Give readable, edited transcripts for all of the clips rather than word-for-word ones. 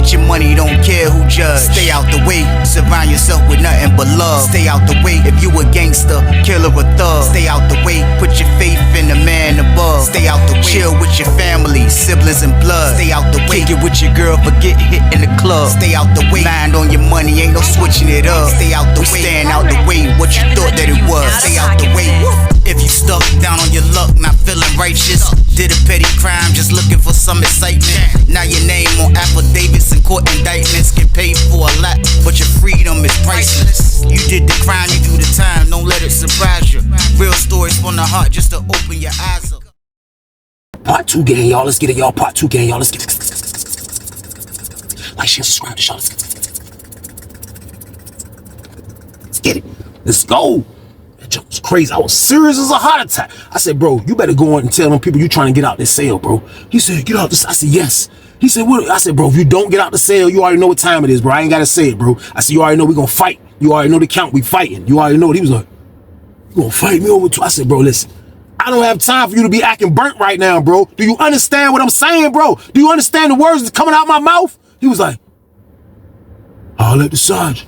Get your money, don't care who judge. Stay out the way, surround yourself with nothing but love. Stay out the way, if you a gangster, killer or thug. Stay out the way, put your faith in the man above. Stay out the way, chill with your family, siblings and blood. Stay out the way, kick it with your girl, forget hit in the club. Stay out the way, mind on your money, ain't no switching it up. Stay out the way, stand out the way, what you thought that it was. Stay out the way. If you stuck down on your luck, not feeling righteous, did a petty crime, just looking for some excitement. Now your name on affidavits and court indictments, get paid for a lot, but your freedom is priceless. You did the crime, you do the time, don't let it surprise you. Real stories from the heart, just to open your eyes up. Part 2 gang, y'all. Let's get it, y'all. Part 2 gang, y'all. Let's get it. Like, share, subscribe to y'all. Let's get it. Let's go. That jump was crazy. I was serious as a heart attack. I said, bro, you better go on and tell them people you trying to get out this cell, bro. He said, get out this. I said, yes. He said, what? I said, bro, if you don't get out the cell, you already know what time it is, bro. I ain't got to say it, bro. I said, you already know we gonna fight. You already know the count. We fighting. You already know it. He was like, you gonna fight me over? I said, bro, listen. I don't have time for you to be acting burnt right now, bro. Do you understand what I'm saying, bro? Do you understand the words that's coming out my mouth? He was like, I'll let the sergeant.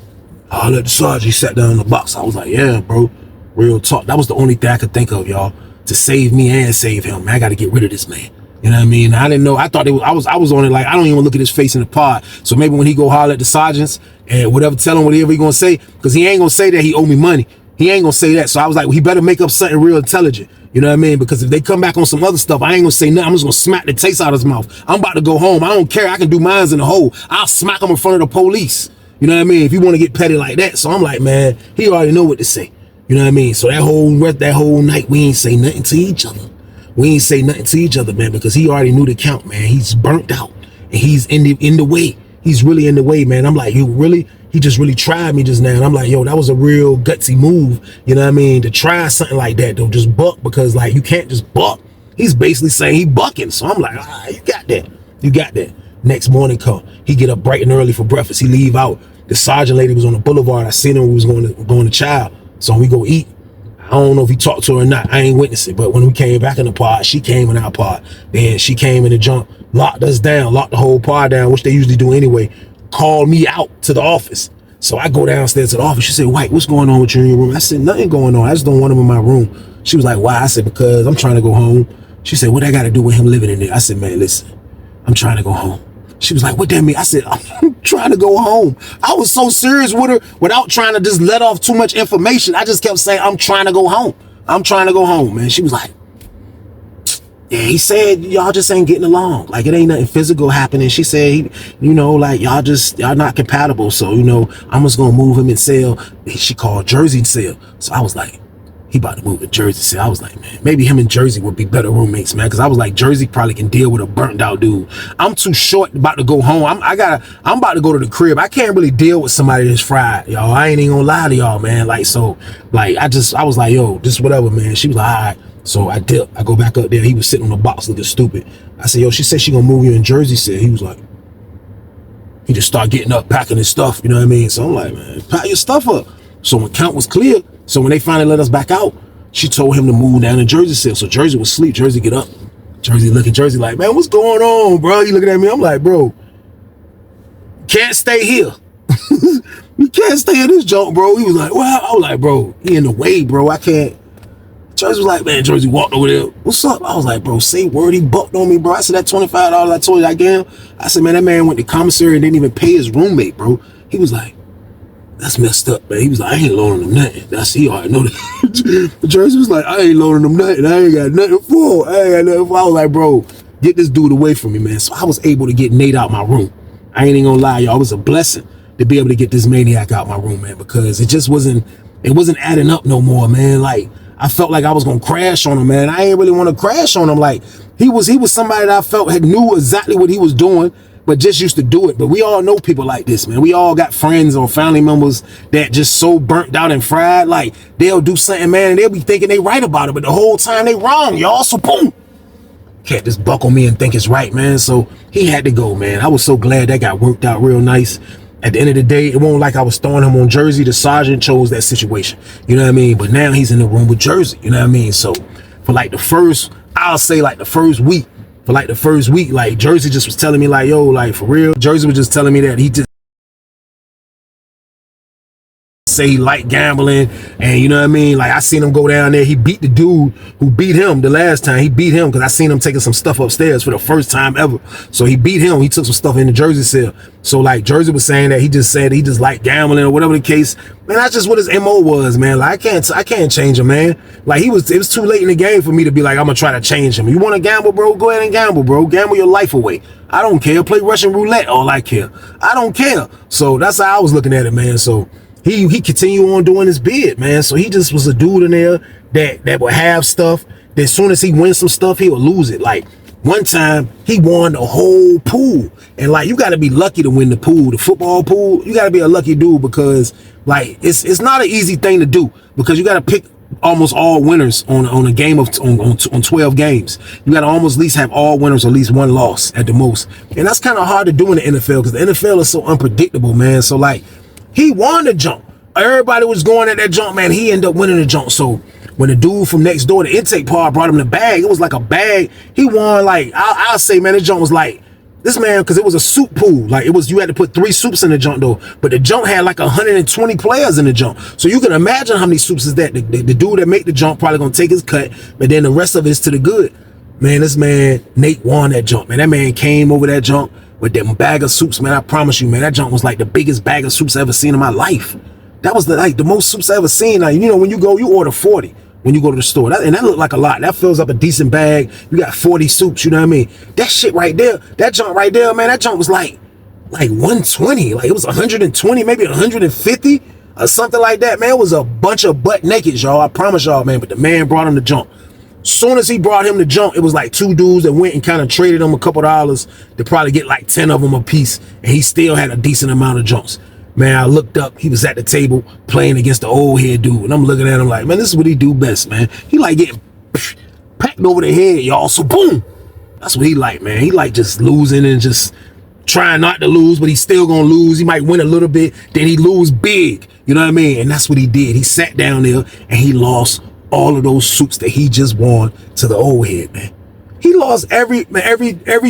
I'll let the sergeant. He sat down in the box. I was like, yeah, bro. Real talk. That was the only thing I could think of, y'all, to save me and save him. Man, I got to get rid of this man. You know what I mean? I didn't know. I thought I was on it like, I don't even look at his face in the pod. So maybe when he go holler at the sergeants and whatever, tell him whatever he gonna say, because he ain't gonna say that he owe me money. He ain't gonna say that. So I was like, well, he better make up something real intelligent. You know what I mean? Because if they come back on some other stuff, I ain't gonna say nothing. I'm just gonna smack the taste out of his mouth. I'm about to go home. I don't care. I can do mines in the hole. I'll smack him in front of the police. You know what I mean? If you want to get petty like that. So I'm like, man, he already know what to say. You know what I mean? So that whole night, we ain't say nothing to each other. We ain't say nothing to each other, man, because he already knew the count, man. He's burnt out and he's in the way. He's really in the way, man. I'm like, you really? He just really tried me just now. And I'm like, yo, that was a real gutsy move. You know what I mean? To try something like that, though, just buck, because like, you can't just buck. He's basically saying he bucking. So I'm like, ah, you got that. You got that. Next morning come, he get up bright and early for breakfast. He leave out. The sergeant lady was on the boulevard. I seen her when we was going to Child. So we go eat. I don't know if he talked to her or not. I ain't witnessed it. But when we came back in the pod, she came in our pod. Then she came in the jump, locked us down, locked the whole pod down, which they usually do anyway. Called me out to the office. So I go downstairs to the office. She said, White, what's going on with you in your room? I said, nothing going on. I just don't want him in my room. She was like, why? I said, because I'm trying to go home. She said, what I got to do with him living in there? I said, man, listen, I'm trying to go home. She was like, what that mean? I said, I'm trying to go home. I was so serious with her without trying to just let off too much information. I just kept saying, I'm trying to go home. I'm trying to go home, man. She was like, yeah, he said, y'all just ain't getting along. Like, it ain't nothing physical happening. She said, you know, like, y'all not compatible. So, you know, I'm just going to move him in cell. She called Jersey cell. So I was like, he about to move to Jersey cell. I was like, man, maybe him and Jersey would be better roommates, man. Because I was like, Jersey probably can deal with a burnt out dude. I'm too short about to go home. I'm about to go to the crib. I can't really deal with somebody that's fried, y'all. I ain't even gonna lie to y'all, man. Like, so, like, I was like, yo, just whatever, man. She was like, all right. So I dipped. I go back up there. He was sitting on the box looking stupid. I said, yo, she said she gonna move you in Jersey cell. He was like, he just started getting up, packing his stuff. You know what I mean? So I'm like, man, pack your stuff up. So when count was clear, so when they finally let us back out, she told him to move down to Jersey cell. So Jersey was asleep. Jersey get up. Jersey looking. Jersey like, man, what's going on, bro? He looking at me. I'm like, bro, can't stay here. We can't stay in this joint, bro. He was like, well, I was like, bro, he in the way, bro. I can't. Jersey was like, man, Jersey walked over there. What's up? I was like, bro, say word. He bucked on me, bro. I said, that $25 I told you I gave him. I said, man, that man went to commissary and didn't even pay his roommate, bro. He was like, that's messed up, man. He was like, I ain't loaning him nothing. He already know that. Jersey was like, I ain't loaning him nothing. I ain't got nothing for. I was like, bro, get this dude away from me, man. So I was able to get Nate out my room. I ain't even gonna lie, y'all. It was a blessing to be able to get this maniac out my room, man, because it just wasn't adding up no more, man. Like, I felt like I was gonna crash on him, man. I ain't really want to crash on him. Like, he was somebody that I felt knew exactly what he was doing, but just used to do it. But we all know people like this, man. We all got friends or family members that just so burnt out and fried. Like, they'll do something, man, and they'll be thinking they right about it, but the whole time they wrong, y'all. So boom, can't just buckle me and think it's right, man. So he had to go, man. I was so glad that got worked out real nice. At the end of the day, it wasn't like I was throwing him on Jersey. The sergeant chose that situation. You know what I mean? But now he's in the room with Jersey. You know what I mean? So for like the first, I'll say like the first week, for like the first week, like Jersey just was telling me like, yo, like for real, Jersey was just telling me that he just say he liked gambling, and you know what I mean, like I seen him go down there. He beat the dude who beat him the last time. He beat him because I seen him taking some stuff upstairs for the first time ever. So he beat him. He took some stuff in the Jersey cell. So like Jersey was saying that he just said he just liked gambling or whatever the case. Man, that's just what his MO was, man. Like I can't change him, man. Like it was too late in the game for me to be like, I'm gonna try to change him. You want to gamble, bro? Go ahead and gamble, bro. Gamble your life away. I don't care. Play Russian roulette. All I care. I don't care. So that's how I was looking at it, man. So he continued on doing his bid, man. So he just was a dude in there that would have stuff that as soon as he wins some stuff, he would lose it. Like one time he won the whole pool, and like you got to be lucky to win the pool, the football pool. You got to be a lucky dude because like it's not an easy thing to do because you got to pick almost all winners on a game of on 12 games. You got to almost at least have all winners or at least one loss at the most, and that's kind of hard to do in the NFL because the NFL is so unpredictable, man. So like he won the jump. Everybody was going at that jump, man. He ended up winning the jump. So when the dude from next door, the intake part, brought him the bag, it was like a bag. He won like, I'll say, man, this jump was like, this man, because it was a soup pool. Like it was, you had to put 3 soups in the jump though. But the jump had like 120 players in the jump. So you can imagine how many soups is that. The dude that make the jump probably gonna take his cut, but then the rest of it is to the good. Man, this man, Nate won that jump, man. That man came over that jump with them bag of soups, man. I promise you, man, that jump was like the biggest bag of soups I ever seen in my life. That was the most soups I ever seen. Like, you know, when you go, you order 40 when you go to the store. And that looked like a lot. That fills up a decent bag. You got 40 soups, you know what I mean? That shit right there, that jump right there, man, that jump was like 120. Like it was 120, maybe 150 or something like that, man. It was a bunch of butt naked, y'all. I promise y'all, man. But the man brought him the jump. Soon as he brought him the jump, it was like 2 dudes that went and kind of traded him a couple dollars to probably get like 10 of them a piece. And he still had a decent amount of jumps. Man, I looked up, he was at the table playing against the old head dude. And I'm looking at him like, man, this is what he do best, man. He like getting packed over the head, y'all. So boom, that's what he like, man. He like just losing and just trying not to lose, but he's still gonna lose. He might win a little bit, then he lose big. You know what I mean? And that's what he did. He sat down there and he lost all of those soups that he just won to the old head, man. He lost every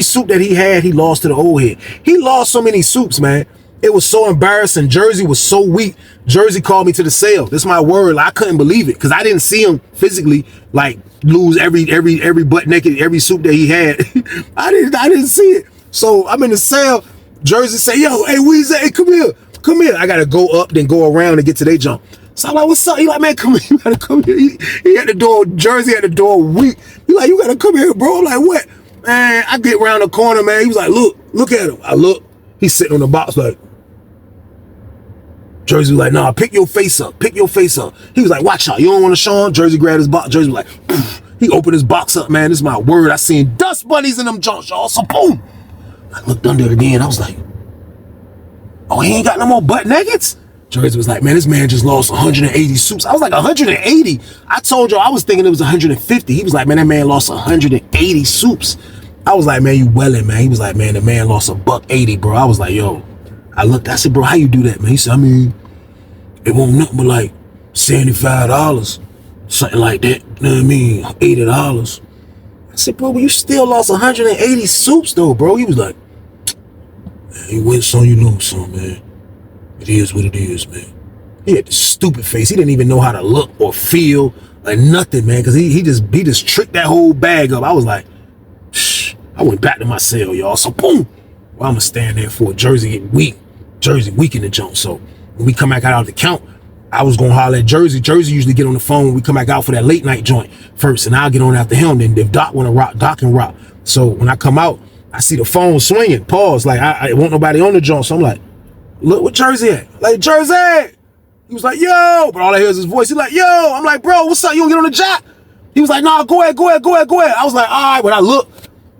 soup that he had, he lost to the old head. He lost so many soups, man. It was so embarrassing. Jersey was so weak. Jersey called me to the cell. This is my word. I couldn't believe it because I didn't see him physically like lose every butt naked, every soup that he had. I didn't see it. So I'm in the cell. Jersey say, yo, hey, Weezy, hey, come here. I gotta go up, then go around and get to their jump. So I'm like, what's up? He like, man, come here. You gotta come here. He at the door. Jersey at the door weak. He like, you gotta come here, bro. I'm like, what? Man, I get around the corner, man. He was like, look at him. I look. He's sitting on the box like. Jersey was like, nah, pick your face up. Pick your face up. He was like, watch out. You don't want to show him? Jersey grabbed his box. Jersey was like, poof. He opened his box up, man. This is my word. I seen dust bunnies in them junks, y'all. So boom. I looked under it again. I was like, oh, he ain't got no more butt nuggets? Jersey was like, man, this man just lost 180 soups. I was like, 180? I told y'all I was thinking it was 150. He was like, man, that man lost 180 soups. I was like, man, you welling, man. He was like, man, the man lost $180, bro. I was like, yo. I looked, I said, bro, how you do that, man? He said, I mean, it won't nothing but like $75, something like that. You know what I mean? $80. I said, bro, but you still lost 180 soups though, bro. He was like, man, you win some, you lose some, man. It is what it is, man. He had this stupid face. He didn't even know how to look or feel or nothing, man, because he just tricked that whole bag up. I was like, shh. I went back to my cell, y'all. So boom. Well, I'm gonna stand there for Jersey get weak. Jersey weak in the jump. So when we come back out of the count, I was gonna holler at Jersey. Jersey usually get on the phone when we come back out for that late night joint first, and I'll get on after him. Then if Doc wanna rock, Doc can rock. So when I come out, I see the phone swinging. Pause. Like I won't nobody on the joint. So I'm like, look, what Jersey at? Like, Jersey. He was like, yo. But all I hear is his voice. He's like, yo. I'm like, bro, what's up? You don't get on the jack? He was like, nah, go ahead. I was like, all right. When I look,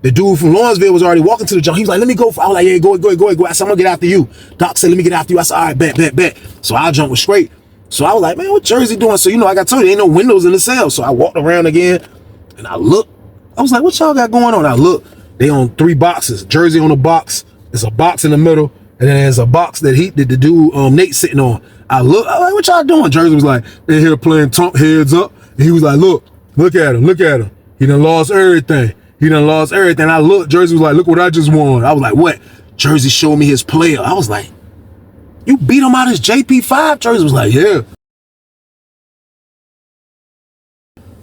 the dude from Lawrenceville was already walking to the jump. He was like, let me go. I was like, yeah, go ahead. I said, I'm gonna get after you. Doc said, let me get after you. I said, all right, bet. So our jump was straight. So I was like, man, what Jersey doing? So, like I told you, ain't no windows in the cell. So I walked around again and I looked. I was like, what y'all got going on? I look, they on 3 boxes. Jersey on a box. There's a box in the middle. And then there's a box that the dude, Nate sitting on. I was like, what y'all doing? Jersey was like, they're here playing Trump heads up. And he was like, look at him. He done lost everything. He done lost everything. I looked, Jersey was like, look what I just won. I was like, what? Jersey showed me his player. I was like, you beat him out his JP5? Jersey was like, yeah.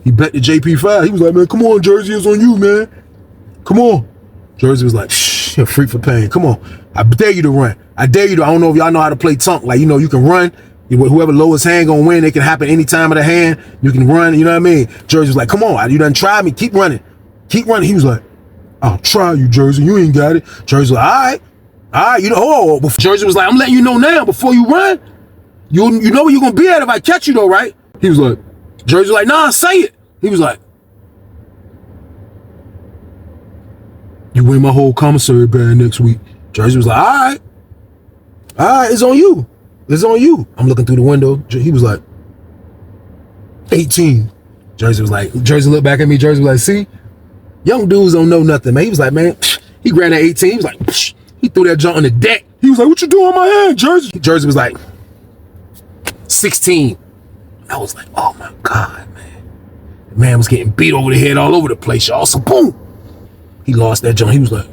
He bet the JP5. He was like, man, come on, Jersey, it's on you, man. Come on. Jersey was like, shh, you're free for pain. Come on. I dare you to run. I dare you to, I don't know if y'all know how to play tunk. Like, you know, you can run. Whoever lowest hand gonna win. It can happen any time of the hand. You can run, you know what I mean? Jersey was like, come on, you done tried me. Keep running. Keep running. He was like, I'll try you, Jersey. You ain't got it. Jersey was like, all right, you know, Jersey was like, I'm letting you know now before you run. You know where you're gonna be at if I catch you though, right? He was like, Jersey was like, nah, say it. He was like, you win my whole commissary bag next week. Jersey was like, all right, it's on you. It's on you. I'm looking through the window. He was like, 18. Jersey was like, Jersey looked back at me. Jersey was like, see, young dudes don't know nothing, man. He was like, man, he grabbed that 18. He was like, he threw that junk on the deck. He was like, what you doing on my hand, Jersey? Jersey was like, 16. I was like, oh my God, man. The man was getting beat over the head all over the place, y'all. So boom, he lost that junk. He was like,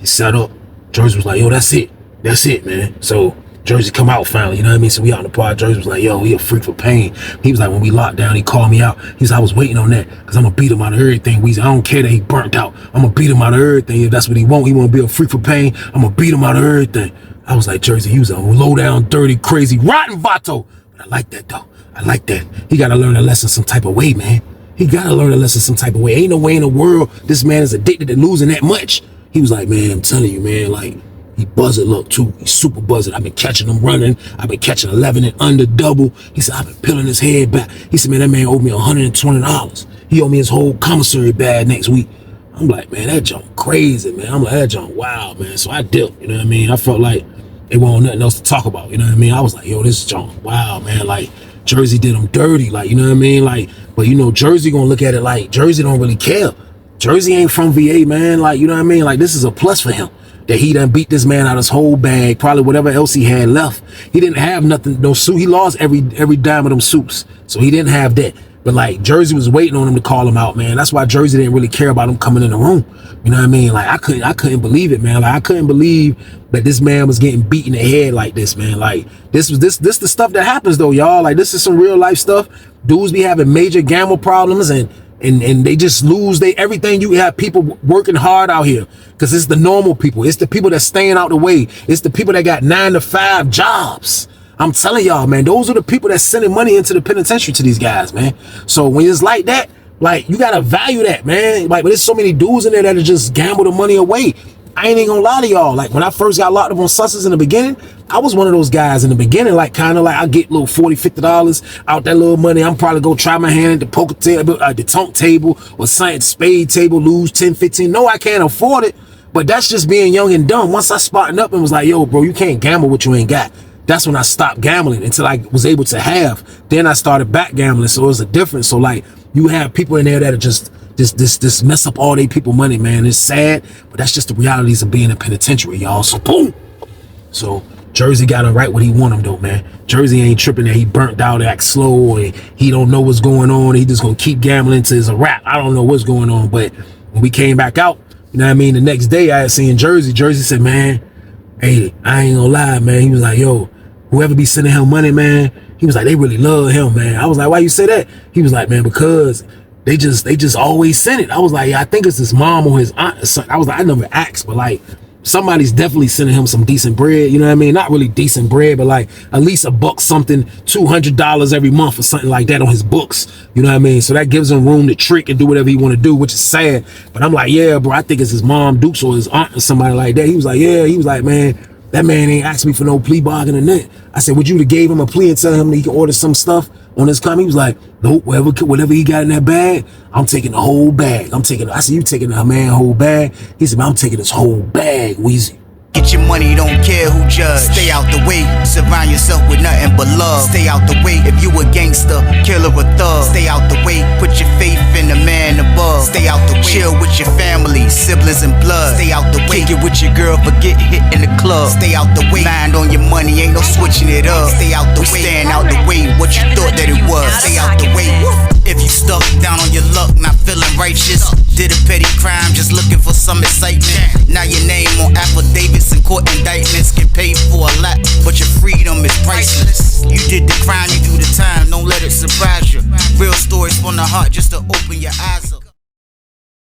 he sat up. Jersey was like, yo, that's it. That's it, man. So Jersey come out finally, you know what I mean? So we out in the pod. Jersey was like, yo, he a freak for pain. He was like, when we locked down, he called me out. He said, I was waiting on that because I'm going to beat him out of everything. Weezy, I don't care that he burnt out. I'm going to beat him out of everything. If that's what he want to be a freak for pain. I'm going to beat him out of everything. I was like, Jersey, he was a low down, dirty, crazy, rotten vato. But I like that, though. I like that. He got to learn a lesson some type of way, man. He got to learn a lesson some type of way. Ain't no way in the world this man is addicted to losing that much. He was like, man, I'm telling you, man, like, he buzzard look too. He's super buzzard. I've been catching him running. I've been catching 11 and under double. He said, I've been peeling his head back. He said, man, that man owed me $120. He owed me his whole commissary bag next week. I'm like, man, that junk crazy, man. I'm like, that junk wild, man. So I dipped, you know what I mean? I felt like it wasn't nothing else to talk about, you know what I mean? I was like, yo, this junk wow, man. Like, Jersey did him dirty, like, you know what I mean? Like, but you know, Jersey gonna look at it like Jersey don't really care. Jersey ain't from VA, man. Like, you know what I mean? Like, this is a plus for him. That he done beat this man out his whole bag, probably whatever else he had left. He didn't have nothing, no suit. He lost every dime of them suits. So he didn't have that. But like Jersey was waiting on him to call him out, man. That's why Jersey didn't really care about him coming in the room. You know what I mean? Like I couldn't believe it, man. Like I couldn't believe that this man was getting beat in the head like this, man. Like this the stuff that happens though, y'all. Like this is some real life stuff. Dudes be having major gamble problems and they just lose everything. You have people working hard out here because it's the normal people. It's the people that's staying out the way. It's the people that got 9-to-5 jobs. I'm telling y'all, man, those are the people that's sending money into the penitentiary to these guys, man. So when it's like that, like you gotta value that, man. Like, but there's so many dudes in there that just gamble the money away. I ain't even gonna lie to y'all. Like when I first got locked up on Susses in the beginning, I was one of those guys in the beginning, like kind of like I get little $40-$50 out that little money. I'm probably go try my hand at the poker table, the tunk table or something, spade table, lose 10, 15. No, I can't afford it. But that's just being young and dumb. Once I spartaned up and was like, yo, bro, you can't gamble what you ain't got. That's when I stopped gambling until I was able to have. Then I started back gambling. So it was a difference. So like you have people in there that are just this mess up all they people money, man. It's sad, but that's just the realities of being in penitentiary, y'all. So boom. So Jersey got him right what he want him though, man. Jersey ain't tripping that he burnt out, act slow, or he don't know what's going on. He just gonna keep gambling till it's a wrap. I don't know what's going on, but when we came back out, you know what I mean? The next day I had seen Jersey. Jersey said, man, hey, I ain't gonna lie, man. He was like, yo, whoever be sending him money, man, he was like, they really love him, man. I was like, why you say that? He was like, man, because they just always send it. I was like, yeah, I think it's his mom or his aunt or something. I was like, I never asked, but like somebody's definitely sending him some decent bread. You know what I mean? Not really decent bread, but like at least $1 something, $200 every month or something like that on his books. You know what I mean? So that gives him room to trick and do whatever he want to do, which is sad. But I'm like, yeah, bro, I think it's his mom, Dukes, or his aunt or somebody like that. He was like, yeah. He was like, man, that man ain't asked me for no plea bargain or nothing. I said, would you have gave him a plea and tell him that he can order some stuff on his come? He was like, nope, whatever he got in that bag, I'm taking the whole bag. I said, you taking a man whole bag? He said, I'm taking his whole bag, Weezy. Get your money, don't care who judge. Stay out the way, surround yourself with nothing but love. Stay out the way if you a gangster, killer or thug. Stay out the way, put your faith in the man above. Stay out the way, chill with your family, siblings and blood. Stay out the way, kick it with your girl, forget hit in the club. Stay out the way, mind on your money, ain't no switching it up. Stay out the way, stand out the way, what you thought that it was. Stay out the way. If you stuck down on your luck, not feeling righteous, did a petty crime, just looking for some excitement. Now your name on affidavits and court indictments, get paid for a lot, but your freedom is priceless. You did the crime, you do the time, don't let it surprise you. Real stories from the heart, just to open your eyes up.